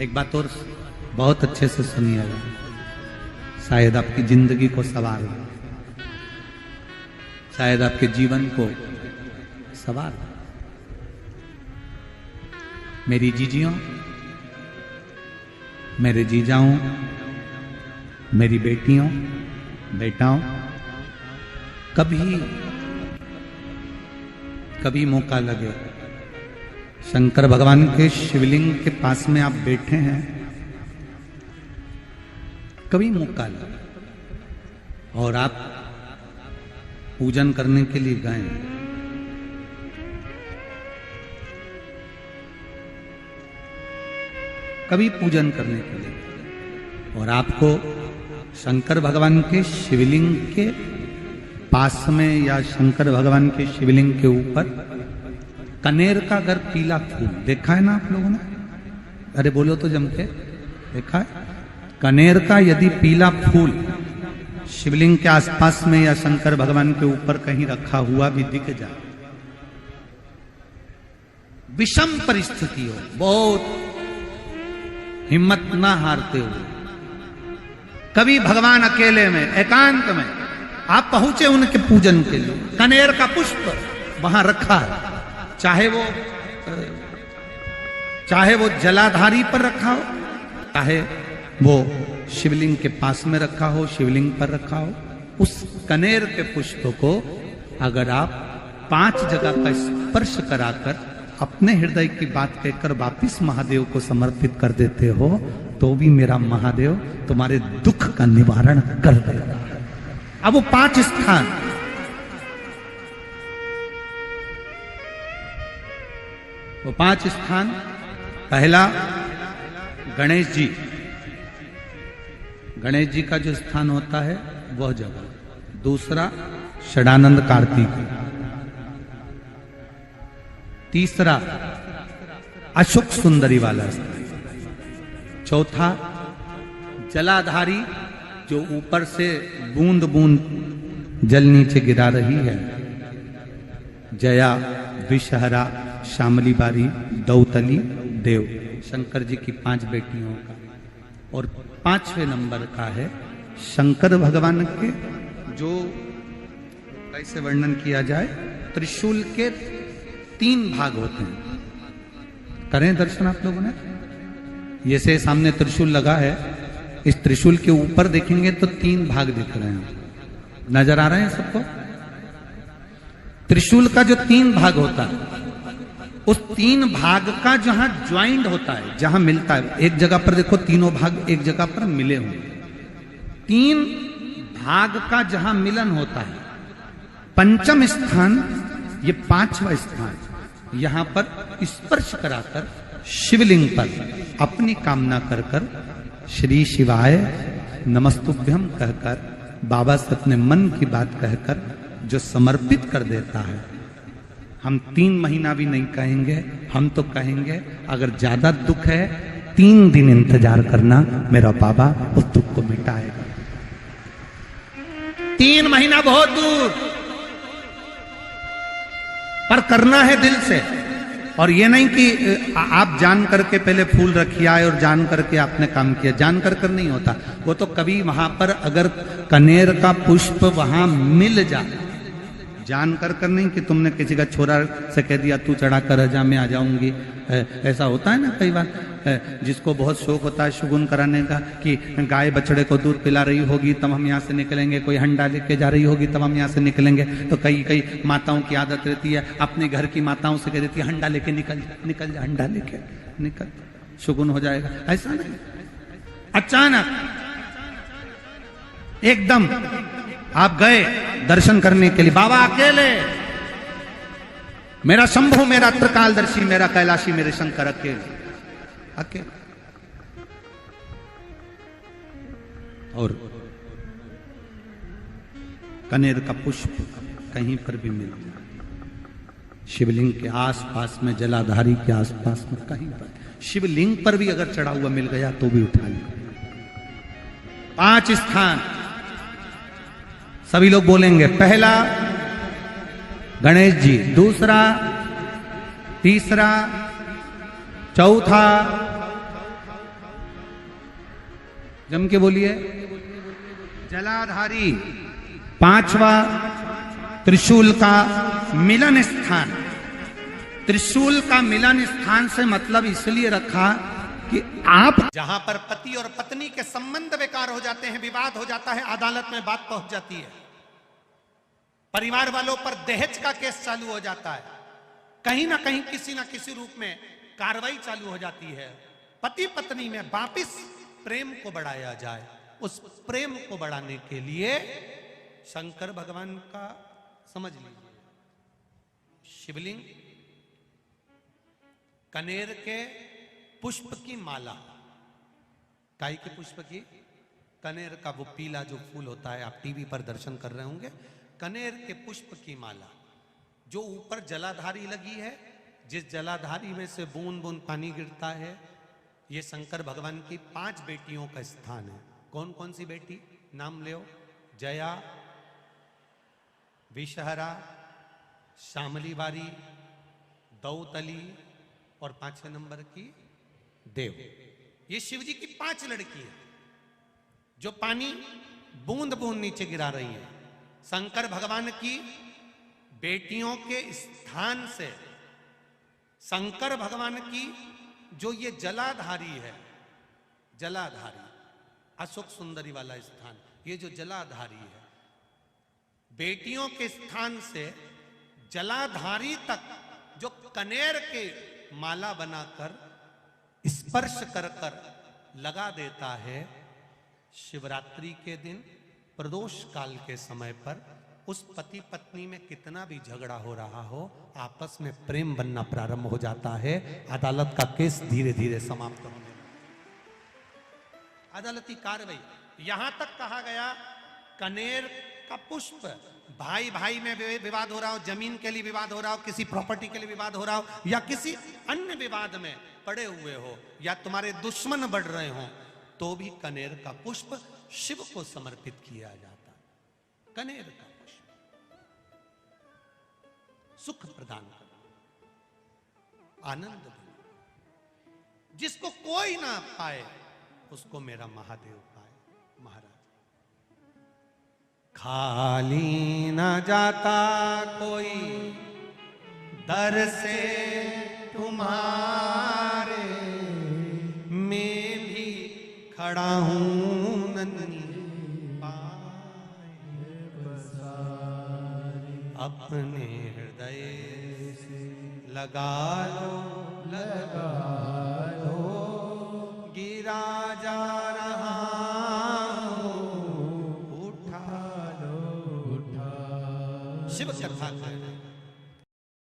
एक बात और बहुत अच्छे से सुनिएगा, शायद आपकी जिंदगी को सवार, शायद आपके जीवन को सवार। मेरी जीजियों, मेरे जीजाओं, मेरी बेटियों, बेटाओं, कभी मौका लगे, शंकर भगवान के शिवलिंग के पास में आप बैठे हैं, कभी मौका लगे और आप पूजन करने के लिए गए, कभी पूजन करने के लिए और आपको शंकर भगवान के शिवलिंग के पास में या शंकर भगवान के शिवलिंग के ऊपर कनेर का अगर पीला फूल देखा है ना आप लोगों ने, अरे बोलो तो जम के, देखा है? कनेर का यदि पीला फूल शिवलिंग के आसपास में या शंकर भगवान के ऊपर कहीं रखा हुआ भी दिख जाए, विषम परिस्थिति हो, बहुत हिम्मत ना हारते हुए, कभी भगवान अकेले में एकांत में आप पहुंचे उनके पूजन के लिए, कनेर का पुष्प वहां रखा है, चाहे वो जलाधारी पर रखा हो, चाहे वो शिवलिंग के पास में रखा हो, शिवलिंग पर रखा हो, उस कनेर के पुष्प को अगर आप 5 जगह का स्पर्श कराकर अपने हृदय की बात कहकर वापिस महादेव को समर्पित कर देते हो, तो भी मेरा महादेव तुम्हारे दुख का निवारण कर देगा। अब वो 5 स्थान, वो 5 स्थान, पहला गणेश जी, गणेश जी का जो स्थान होता है वह जगह, दूसरा षडानंद कार्तिक, तीसरा अशोक सुंदरी वाला स्थान, चौथा जलाधारी जो ऊपर से बूंद बूंद जल नीचे गिरा रही है, जया, विषहरा, शामली बारी, दौतली, देव, शंकर जी की 5 बेटियों का, और 5वें नंबर का है शंकर भगवान के, जो कैसे वर्णन किया जाए, त्रिशूल के 3 भाग होते हैं। करें दर्शन आप लोगों ने, ये से सामने त्रिशूल लगा है, इस त्रिशूल के ऊपर देखेंगे तो 3 भाग दिख रहे हैं, नजर आ रहे हैं सबको? त्रिशूल का जो 3 भाग होता है, उस 3 भाग का जहां ज्वाइंट होता है, जहां मिलता है, एक जगह पर देखो तीनों भाग एक जगह पर मिले हुए, 3 भाग का जहां मिलन होता है, 5वां स्थान, ये 5वां स्थान, यहां पर स्पर्श कराकर शिवलिंग पर अपनी कामना कर कर श्री शिवाय नमस्तुभ्यम कहकर बाबा से अपने मन की बात कहकर जो समर्पित कर देता है, हम 3 महीना भी नहीं कहेंगे, हम तो कहेंगे अगर ज्यादा दुख है 3 दिन इंतजार करना, मेरा बाबा उस दुख को मिटाएगा। 3 महीना बहुत दूर, पर करना है दिल से, और ये नहीं कि आप जान करके पहले फूल रखिए आए और जान करके आपने काम किया, जान कर नहीं होता वो तो, कभी वहां पर अगर कनेर का पुष्प वहां मिल जाए, जान कर नहीं कि तुमने किसी का छोरा से कह दिया तू चढ़ा कर जा मैं आ जाऊंगी, ऐसा होता है ना कई बार, जिसको बहुत शौक होता है शगुन कराने का, कि गाय बछड़े को दूध पिला रही होगी तब हम यहाँ से निकलेंगे, कोई हंडा लेके जा रही होगी तब हम यहाँ से निकलेंगे, तो कई माताओं की आदत रहती है, अपने घर की माताओं से कह देती है हंडा लेके निकल जा, हंडा लेके निकल, शगुन हो जाएगा। ऐसा नहीं, अचानक एकदम आप गए दर्शन करने के लिए, बाबा अकेले, मेरा शंभु, मेरा त्रिकालदर्शी, मेरा कैलाशी, मेरे शंकर अकेले, और कनेर का पुष्प कहीं पर भी मिल जाए, शिवलिंग के आसपास में, जलाधारी के आसपास में कहीं पर, शिवलिंग पर भी अगर चढ़ा हुआ मिल गया तो भी उठा ले। 5 स्थान सभी लोग बोलेंगे, पहला गणेश जी, दूसरा, तीसरा, चौथा, जम के बोलिए। जलाधारी, पांचवा त्रिशूल का मिलन स्थान। त्रिशूल का मिलन स्थान से मतलब इसलिए रखा कि आप जहां पर पति और पत्नी के संबंध बेकार हो जाते हैं, विवाद हो जाता है, अदालत में बात पहुंच जाती है, परिवार वालों पर दहेज का केस चालू हो जाता है, कहीं ना कहीं किसी ना किसी रूप में कार्रवाई चालू हो जाती है, पति पत्नी में वापिस प्रेम को बढ़ाया जाए, उस प्रेम को बढ़ाने के लिए शंकर भगवान का समझ लीजिए शिवलिंग, कनेर के पुष्प की माला, काय के पुष्प की, कनेर का वो पीला जो फूल होता है, आप टीवी पर दर्शन कर रहे होंगे, कनेर के पुष्प की माला जो ऊपर जलाधारी लगी है, जिस जलाधारी में से बूंद बूंद पानी गिरता है, ये शंकर भगवान की 5 बेटियों का स्थान है। कौन कौन सी बेटी नाम ले? जया, विषहरा, श्यामली बारी, दौतली और 5वें नंबर की देव। ये शिव जी की 5 लड़की है जो पानी बूंद बूंद नीचे गिरा रही है। शंकर भगवान की बेटियों के स्थान से शंकर भगवान की जो ये जलाधारी है, जलाधारी अशोक सुंदरी वाला स्थान, ये जो जलाधारी है, बेटियों के स्थान से जलाधारी तक जो कनेर के माला बनाकर स्पर्श कर कर लगा देता है, शिवरात्रि के दिन प्रदोष काल के समय पर उस पति पत्नी में कितना भी झगड़ा हो रहा हो, आपस में प्रेम बनना प्रारंभ हो जाता है। अदालत का केस धीरे धीरे समाप्त होने लगता है। अदालती कार्रवाई, यहां तक कहा गया कनेर का पुष्प, भाई भाई में विवाद हो रहा हो, जमीन के लिए विवाद हो रहा हो, किसी प्रॉपर्टी के लिए विवाद हो रहा हो, या किसी अन्य विवाद में पड़े हुए हो, या तुम्हारे दुश्मन बढ़ रहे हो, तो भी कनेर का पुष्प शिव को समर्पित किया जाता है। कनेर का पुष्प सुख प्रदान करना, आनंद देना, जिसको कोई ना पाए उसको मेरा महादेव पाए। महाराज, खाली न जाता कोई दर से तुम्हारे, मैं भी खड़ा हूं नन्ही पाए, अपने हृदय से लगा लो, लगा लो, गिरा जा रहा हूं, उठा लो, उठा। शिव कथा कर